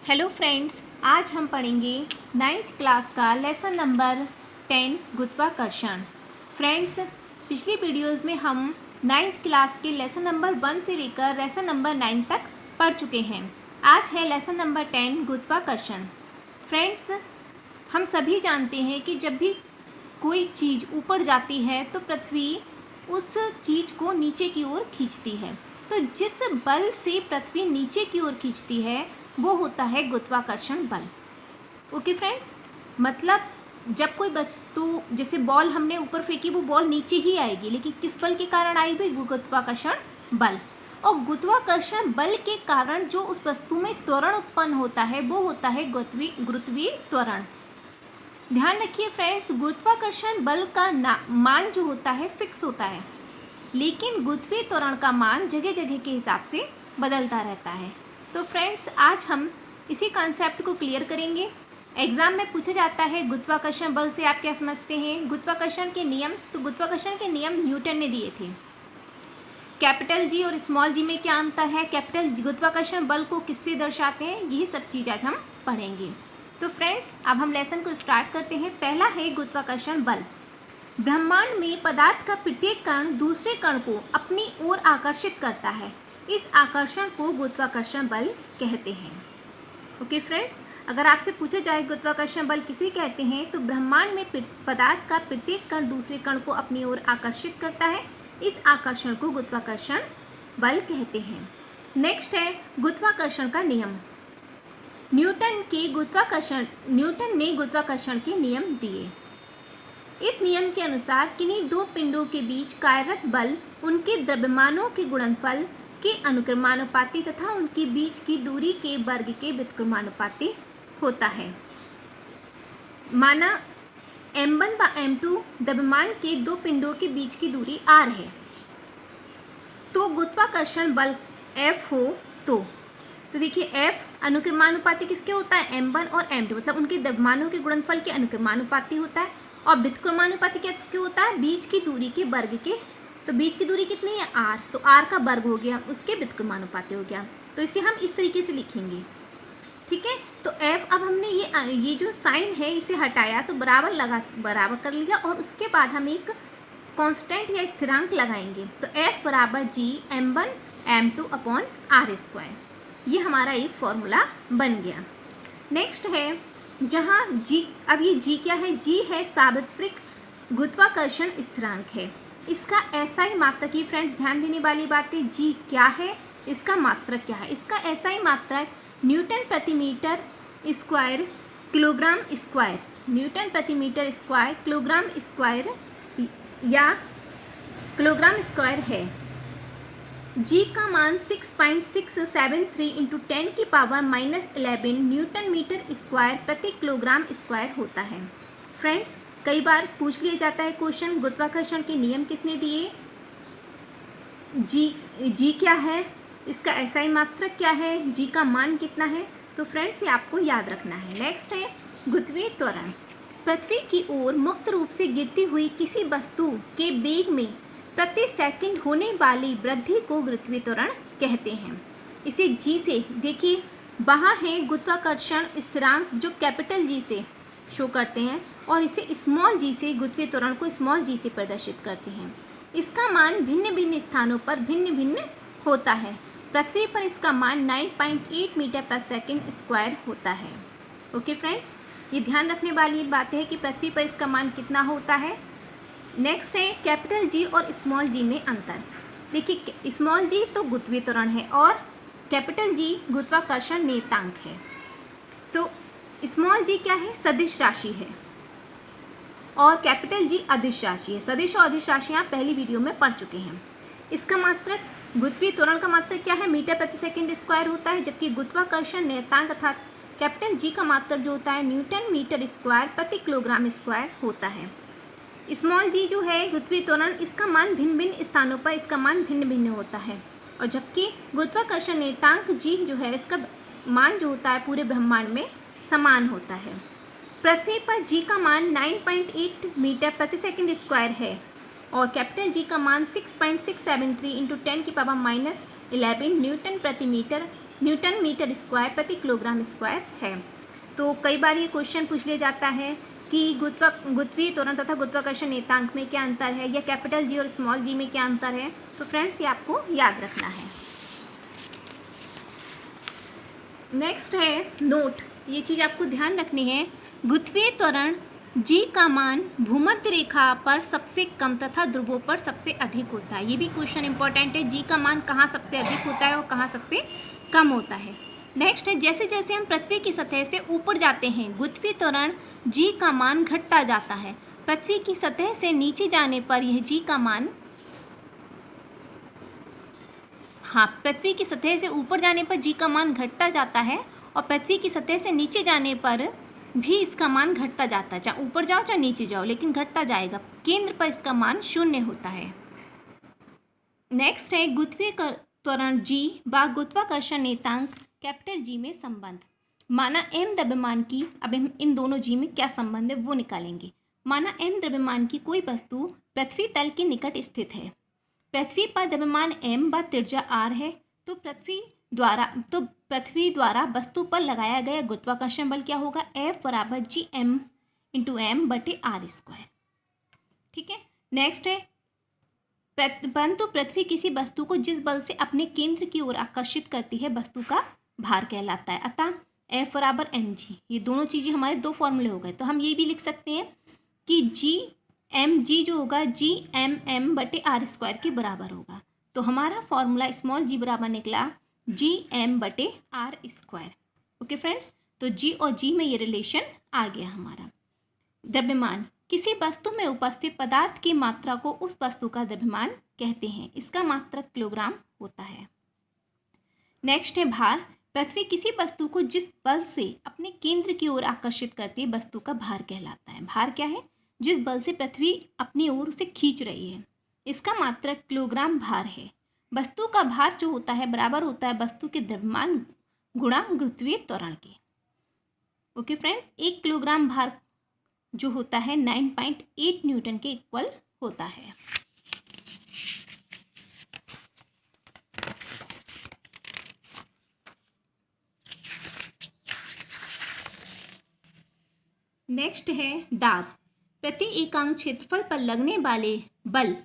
Hello friends, आज हम पढ़ेंगे 9th क्लास का लेसन नंबर 10 गुरुत्वाकर्षण। फ्रेंड्स, पिछली वीडियोस में हम 9th क्लास के लेसन नंबर 1 से लेकर लेसन नंबर 9 तक पढ़ चुके हैं। आज है लेसन नंबर 10 गुरुत्वाकर्षण। फ्रेंड्स, हम सभी जानते हैं कि जब भी कोई चीज़ ऊपर जाती है तो पृथ्वी उस चीज़ को नीचे की ओर खींचती है। तो जिस बल से पृथ्वी नीचे की ओर खींचती है वो होता है गुरुत्वाकर्षण बल। ओके फ्रेंड्स, मतलब जब कोई वस्तु जैसे बॉल हमने ऊपर फेंकी वो बॉल नीचे ही आएगी, लेकिन किस बल के कारण आएगी? गुरुत्वाकर्षण बल। और गुरुत्वाकर्षण बल के कारण जो उस वस्तु में त्वरण उत्पन्न होता है वो होता है गुरुत्वीय त्वरण। ध्यान रखिए फ्रेंड्स, गुरुत्वाकर्षण बल का मान जो होता है फिक्स होता है, लेकिन गुरुत्वीय त्वरण का मान जगह जगह के हिसाब से बदलता रहता है। तो फ्रेंड्स, आज हम इसी कॉन्सेप्ट को क्लियर करेंगे। एग्जाम में पूछा जाता है गुरुत्वाकर्षण बल से आप क्या समझते हैं? गुरुत्वाकर्षण के नियम, तो गुरुत्वाकर्षण के नियम न्यूटन ने दिए थे। कैपिटल जी और स्मॉल जी में क्या अंतर है? कैपिटल गुरुत्वाकर्षण बल को किससे दर्शाते हैं? यही सब चीज़ आज हम पढ़ेंगे। तो फ्रेंड्स, अब हम लेसन को स्टार्ट करते हैं। पहला है गुरुत्वाकर्षण बल। ब्रह्मांड में पदार्थ का प्रत्येक कण दूसरे कण को अपनी ओर आकर्षित करता है। इस आकर्षण को गुरुत्वाकर्षण बल कहते हैं। ओके फ्रेंड्स, अगर आपसे पूछा जाए गुरुत्वाकर्षण बल किसे कहते हैं, तो ब्रह्मांड में पदार्थ का प्रत्येक कण दूसरे कण को अपनी ओर आकर्षित करता है। इस आकर्षण को गुरुत्वाकर्षण बल कहते हैं। नेक्स्ट है गुरुत्वाकर्षण का नियम। न्यूटन ने गुरुत्वाकर्षण के नियम दिए। इस नियम के अनुसार किन्हीं दो पिंडों के बीच कार्यरत बल उनके द्रव्यमानों के गुणनफल के अनुक्रमानुपाती तथा उनके बीच की दूरी के वर्ग के व्युत्क्रमानुपाती होता है। माना m1 व m2 द्रव्यमान के दो पिंडों के बीच की दूरी r है, तो गुरुत्वाकर्षण बल F हो तो देखिए F अनुक्रमानुपाती किसके होता है? m1 और m2, मतलब उनके द्रव्यमानों के गुणनफल के अनुक्रमानुपाती होता है। और व्युत्क्रमानुपाती किसके होता है? बीच की दूरी के वर्ग के। तो बीच की दूरी कितनी है? r, तो r का वर्ग हो गया, उसके व्युत्क्रमानुपाती हो गया। तो इसे हम इस तरीके से लिखेंगे, ठीक है। तो f, अब हमने ये जो साइन है इसे हटाया तो बराबर कर लिया, और उसके बाद हम एक कांस्टेंट या स्थिरांक लगाएंगे। तो f बराबर g m1 m2 upon r square, ये हमारा एक फॉर्मूला बन गया। नेक्स्ट है जहाँ g, अब ये g क्या है? g है सार्वत्रिक गुरुत्वाकर्षण स्थिरांक है। इसका SI मात्रक, ये फ्रेंड्स ध्यान देने वाली बात है। g क्या है, इसका मात्रक क्या है? इसका SI मात्रक न्यूटन प्रति metre square kilogram square, newton प्रति मीटर स्क्वायर किलोग्राम स्क्वायर या किलोग्राम स्क्वायर है। g का मान 6.673 इंटू 10 की पावर -11 न्यूटन मीटर स्क्वायर प्रति किलोग्राम स्क्वायर होता है। फ्रेंड्स, कई बार पूछ लिया जाता है क्वेश्चन, गुरुत्वाकर्षण के नियम किसने दिए? g क्या है, इसका SI मात्रक क्या है, g का मान कितना है? तो फ्रेंड्स, ये आपको याद रखना है। नेक्स्ट है गुरुत्वीय त्वरण। पृथ्वी की ओर मुक्त रूप से गिरती हुई किसी वस्तु के वेग में प्रति सेकंड होने वाली वृद्धि को गुरुत्वीय त्वरण कहते हैं। इसे g से, देखिए वहाँ है गुरुत्वाकर्षण स्थिरांक जो कैपिटल G से शो करते हैं, और इसे स्मॉल g से, गुरुत्वीय त्वरण को स्मॉल g से प्रदर्शित करते हैं। इसका मान भिन्न भिन्न स्थानों पर भिन्न भिन्न होता है। पृथ्वी पर इसका मान 9.8 मीटर पर सेकंड स्क्वायर होता है। ओके फ्रेंड्स, ये ध्यान रखने वाली बात है कि पृथ्वी पर इसका मान कितना होता है। नेक्स्ट है कैपिटल G और स्मॉल g में अंतर। देखिए स्मॉल g तो गुरुत्वीय त्वरण है और कैपिटल G गुरुत्वाकर्षण नियतांक है। तो स्मॉल g क्या है? सदिश राशि है, और कैपिटल G अदिश राशि है। सदिश और अदिश राशियाँ पहली वीडियो में पढ़ चुके हैं। इसका मात्रक, गुरुत्वीय त्वरण का मात्रक क्या है? मीटर प्रति सेकंड स्क्वायर होता है, जबकि गुरुत्वाकर्षण नियतांक अर्थात कैपिटल G का मात्रक जो होता है न्यूटन मीटर स्क्वायर प्रति किलोग्राम स्क्वायर होता है। स्मॉल g जो है गुरुत्वीय त्वरण, इसका मान भिन्न भिन्न स्थानों पर इसका मान भिन्न भिन्न होता है, और जबकि गुरुत्वाकर्षण नियतांक g जो है इसका मान जो होता है पूरे ब्रह्मांड में समान होता है। पृथ्वी पर g का मान 9.8 मीटर प्रति सेकंड स्क्वायर है, और कैपिटल G का मान 6.673 इंटू 10 की पावर -11 न्यूटन प्रति मीटर न्यूटन मीटर स्क्वायर प्रति किलोग्राम स्क्वायर है। तो कई बार ये क्वेश्चन पूछ लिया जाता है कि गुरुत्वीय त्वरण तथा गुरुत्वाकर्षण नियतांक में क्या अंतर है, या कैपिटल जी और स्मॉल जी में क्या अंतर है। तो फ्रेंड्स ये आपको याद रखना है। नेक्स्ट है नोट, ये चीज़ आपको ध्यान रखनी है। गुरुत्वीय त्वरण जी का मान भूमध्य रेखा पर सबसे कम तथा ध्रुवों पर सबसे अधिक होता है। ये भी क्वेश्चन इंपॉर्टेंट है, जी का मान कहाँ सबसे अधिक होता है और कहाँ सबसे कम होता है। नेक्स्ट है, जैसे जैसे हम पृथ्वी की सतह से ऊपर जाते हैं गुरुत्वीय त्वरण जी का मान घटता जाता है। पृथ्वी की सतह से नीचे जाने पर यह जी का मान, पृथ्वी की सतह से ऊपर जाने पर जी का मान घटता जाता है और पृथ्वी की सतह से नीचे जाने पर भी इसका मान घटता जाता है। चाहे ऊपर जाओ चाहे नीचे जाओ, लेकिन घटता जाएगा। केंद्र पर इसका मान 0 होता है। नेक्स्ट है गुरुत्वीय त्वरण जी व गुरुत्वाकर्षण नियतांक कैपिटल जी में संबंध। माना m द्रव्यमान की, अब हम इन दोनों जी में क्या संबंध है वो निकालेंगे। माना m द्रव्यमान की कोई वस्तु पृथ्वी तल के निकट स्थित है। पृथ्वी पर द्रव्यमान m व त्रिज्या r है। तो पृथ्वी द्वारा वस्तु पर लगाया गया गुरुत्वाकर्षण बल क्या होगा, F बराबर Gm इंटू एम बटे आर स्क्वायर। ठीक है। नेक्स्ट है, परंतु पृथ्वी किसी वस्तु को जिस बल से अपने केंद्र की ओर आकर्षित करती है वस्तु का भार कहलाता है। अतः F बराबर mg, ये दोनों चीज़ें हमारे दो फॉर्मूले हो गए। तो हम ये भी लिख सकते हैं कि Gmg जो होगा Gmm बटे आर स्क्वायर के बराबर होगा। तो हमारा फॉर्मूला स्मॉल g बराबर निकला Gm बटे आर स्क्वायर। ओके फ्रेंड्स, तो g और g में ये रिलेशन आ गया हमारा। द्रव्यमान, किसी वस्तु में उपस्थित पदार्थ की मात्रा को उस वस्तु का द्रव्यमान कहते हैं। इसका मात्रक किलोग्राम होता है। नेक्स्ट है भार, पृथ्वी किसी वस्तु को जिस बल से अपने केंद्र की ओर आकर्षित करती है वस्तु का भार कहलाता है। भार क्या है, जिस बल से पृथ्वी अपनी ओर उसे खींच रही है। इसका मात्रक किलोग्राम भार है। वस्तु का भार जो होता है बराबर होता है वस्तु के द्रव्यमान गुणा गुरुत्वीय त्वरण के। ओके फ्रेंड्स, 1 किलोग्राम भार जो होता है 9.8 न्यूटन के इक्वल होता है। नेक्स्ट है दाब, प्रति एकांक क्षेत्रफल पर लगने वाले बल,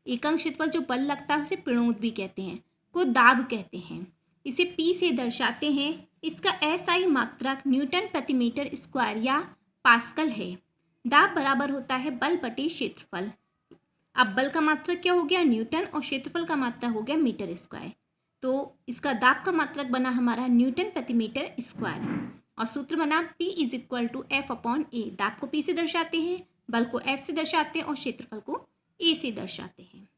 एकांक क्षेत्रफल जो बल लगता है उसे प्रणोद भी कहते हैं, को दाब कहते हैं। इसे P से दर्शाते हैं। इसका SI मात्रक न्यूटन प्रति मीटर स्क्वायर या पास्कल है। दाब बराबर होता है बल बटे क्षेत्रफल। अब बल का मात्रक क्या हो गया, न्यूटन, और क्षेत्रफल का मात्रक हो गया मीटर स्क्वायर। तो इसका दाब का मात्रक बना हमारा न्यूटन प्रति मीटर स्क्वायर, और सूत्र बना P is equal to F upon A। दाब को P से दर्शाते हैं, बल को F से दर्शाते हैं और क्षेत्रफल को A से दर्शाते हैं।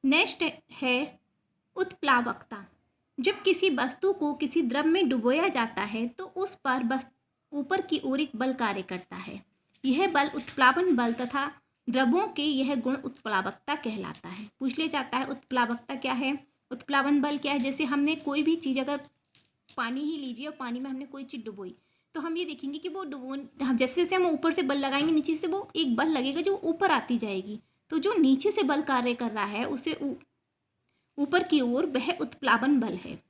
नेक्स्ट है उत्प्लावकता, जब किसी वस्तु को किसी द्रव में डुबोया जाता है तो उस पर बस ऊपर की ओर एक बल कार्य करता है। यह बल उत्प्लावन बल तथा द्रवों के यह गुण उत्प्लावकता कहलाता है। पूछ लिया जाता है उत्प्लावकता क्या है, उत्प्लावन बल क्या है। जैसे हमने कोई भी चीज़, अगर पानी ही लीजिए और पानी में हमने कोई चीज़ डुबोई, तो हम ये देखेंगे कि वो जैसे जैसे हम ऊपर से बल लगाएंगे नीचे से वो एक बल लगेगा जो ऊपर आती जाएगी। तो जो नीचे से बल कार्य कर रहा है उसे ऊपर की ओर, वह उत्प्लावन बल है।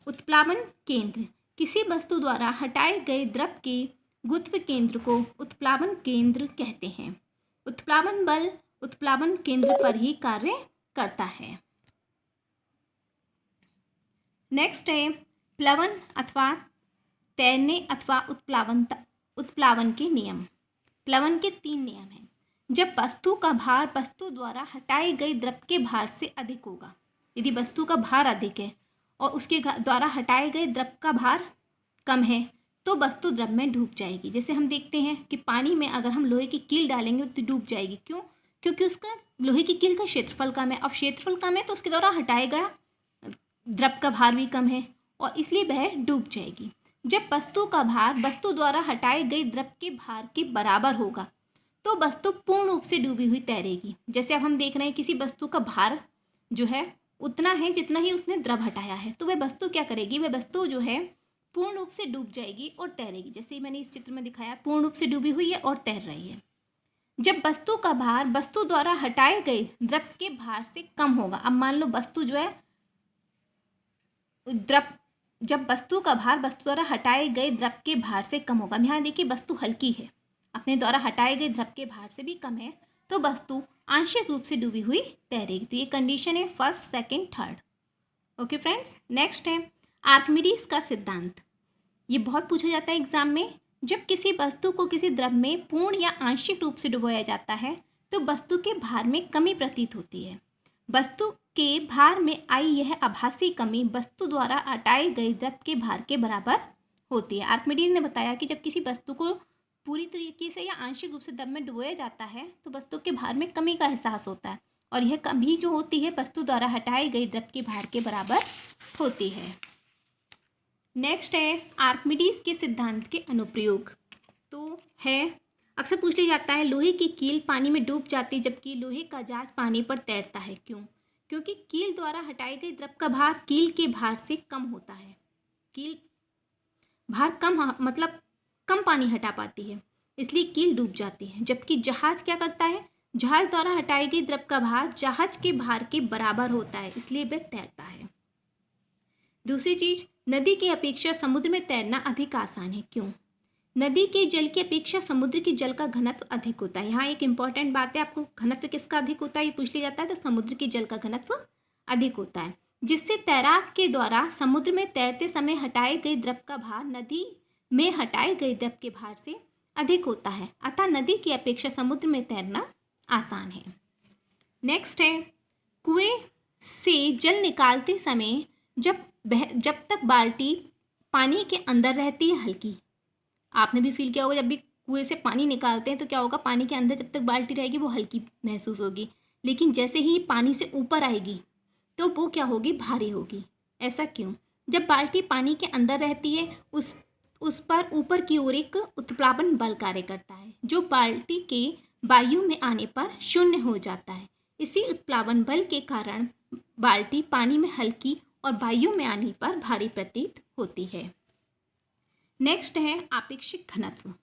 उत्प्लावन केंद्र, किसी वस्तु द्वारा हटाए गए द्रव के गुरुत्व केंद्र को उत्प्लावन केंद्र कहते हैं। उत्प्लावन बल उत्प्लावन केंद्र पर ही कार्य करता है। नेक्स्ट है प्लवन अथवा तैरने अथवा उत्प्लावन के नियम। प्लवन के 3 नियम हैं। जब वस्तु का भार वस्तु द्वारा हटाए गए द्रव के भार से अधिक होगा, यदि वस्तु का भार अधिक है और उसके द्वारा हटाए गए द्रव का भार कम है तो वस्तु द्रव में डूब जाएगी। जैसे हम देखते हैं कि पानी में अगर हम लोहे की कील डालेंगे तो डूब जाएगी। क्यों? क्योंकि उसका लोहे की कील का क्षेत्रफल कम है। अब क्षेत्रफल कम है तो उसके द्वारा हटाए गया द्रव का भार भी कम है और इसलिए वह डूब जाएगी। जब वस्तु का भार वस्तु द्वारा हटाए गए द्रव के भार के बराबर होगा तो वस्तु पूर्ण रूप से डूबी हुई तैरेगी। जैसे अब हम देख रहे हैं किसी वस्तु का भार जो है उतना है जितना ही उसने द्रव हटाया है, तो वह वस्तु क्या करेगी, वह वस्तु जो है पूर्ण रूप से डूब जाएगी और तैरेगी। जैसे मैंने इस चित्र में दिखाया, पूर्ण रूप से डूबी हुई है और तैर रही है। जब वस्तु का भार वस्तु द्वारा हटाए गए द्रव के भार से कम होगा, अब मान लो वस्तु जो है द्रव जब वस्तु का भार वस्तु द्वारा हटाए गए द्रव के भार से कम होगा। यहाँ देखिए वस्तु हल्की है, अपने द्वारा हटाए गए द्रव के भार से भी कम है, तो वस्तु आंशिक रूप से डूबी हुई तैरेगी। तो ये कंडीशन है first, second, third. Okay friends, next है आर्किमिडीज का सिद्धांत। ये बहुत पूछा जाता है एग्जाम में। जब किसी वस्तु को किसी द्रव में पूर्ण या आंशिक रूप से डुबोया जाता है तो वस्तु के भार में कमी प्रतीत होती है। वस्तु के भार में आई यह आभासी कमी वस्तु द्वारा हटाए गए द्रव के भार के बराबर होती है। आर्किमिडीज ने बताया कि जब किसी वस्तु को पूरी तरीके से या आंशिक रूप से द्रव में डुबोया जाता है तो वस्तु के भार में कमी का एहसास होता है, और यह कमी जो होती है वस्तु द्वारा हटाए गए द्रव के भार के बराबर होती है। नेक्स्ट है आर्किमिडीज के सिद्धांत के अनुप्रयोग। तो है, अक्सर पूछ लिया जाता है लोहे की कील पानी में डूब जाती जबकि लोहे का जहाज पानी पर तैरता है, क्यों? क्योंकि कील द्वारा हटाए गए द्रव का भार कील के भार से कम होता है। कील भार कम पानी हटा पाती है, इसलिए कील डूब जाती है। जबकि जहाज क्या करता है? जहाज द्वारा हटाए गए द्रव का भार जहाज के भार के बराबर होता है, इसलिए वह तैरता है। दूसरी चीज, नदी की अपेक्षा समुद्र में तैरना अधिक आसान है, क्यों? नदी के जल की अपेक्षा समुद्र के जल का घनत्व अधिक होता है। यहाँ एक इंपॉर्टेंट बात है, आपको घनत्व किसका अधिक होता है ये पूछ लिया जाता है, तो समुद्र के जल का घनत्व अधिक होता है, जिससे तैराक के द्वारा समुद्र में तैरते समय हटाए गए द्रव का भार नदी में हटाए गए द्रव के भार से अधिक होता है। अतः नदी की अपेक्षा समुद्र में तैरना आसान है। नेक्स्ट है, कुएं से जल निकालते समय जब तक बाल्टी पानी के अंदर रहती है हल्की। आपने भी फील किया होगा, जब भी कुएं से पानी निकालते हैं तो क्या होगा, पानी के अंदर जब तक बाल्टी रहेगी वो हल्की महसूस होगी, लेकिन जैसे ही पानी से ऊपर आएगी तो वो क्या होगी, भारी होगी। ऐसा क्यों? जब बाल्टी पानी के अंदर रहती है उस पर ऊपर की ओर एक उत्प्लावन बल कार्य करता है, जो बाल्टी के वायु में आने पर शून्य हो जाता है। इसी उत्प्लावन बल के कारण बाल्टी पानी में हल्की और वायु में आने पर भारी प्रतीत होती है। नेक्स्ट है आपेक्षिक घनत्व।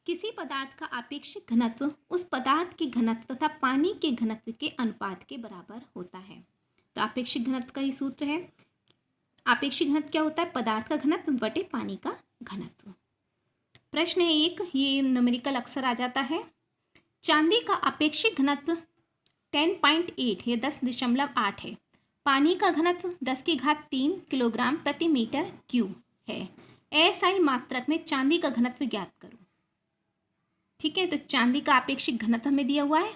किसी पदार्थ का आपेक्षिक घनत्व उस पदार्थ के घनत्व तथा पानी के घनत्व के अनुपात के बराबर होता है। तो आपेक्षिक घनत्व का ये सूत्र है। आपेक्षिक घनत्व क्या होता है? पदार्थ का घनत्व बटे पानी का घनत्व। प्रश्न है एक, ये न्यूमेरिकल अक्सर आ जाता है। चांदी का आपेक्षिक घनत्व 10.8 या 10.8 है। पानी का घनत्व 10⁻³ किलोग्राम प्रति मीटर क्यूब है। एसआई मात्रक में चांदी का घनत्व ज्ञात करो। ठीक है, तो चांदी का आपेक्षिक घनत्व हमें दिया हुआ है,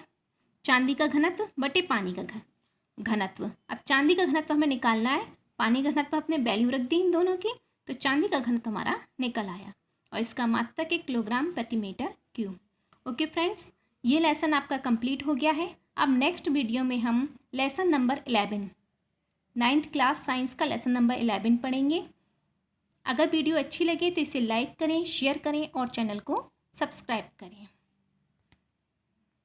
चांदी का घनत्व बटे पानी का घनत्व। अब चांदी का घनत्व हमें निकालना है, पानी का घनत्व अपने वैल्यू रख दी इन दोनों की, तो चांदी का घनत्व हमारा निकल आया और इसका मात्रक है किलोग्राम प्रति मीटर क्यूब। ओके फ्रेंड्स, ये लेसन आपका कंप्लीट हो गया है। अब नेक्स्ट वीडियो में हम lesson number 11 9th class science का लेसन नंबर 11 पढ़ेंगे। अगर वीडियो अच्छी लगे तो इसे लाइक करें, शेयर करें और चैनल को सब्सक्राइब करें।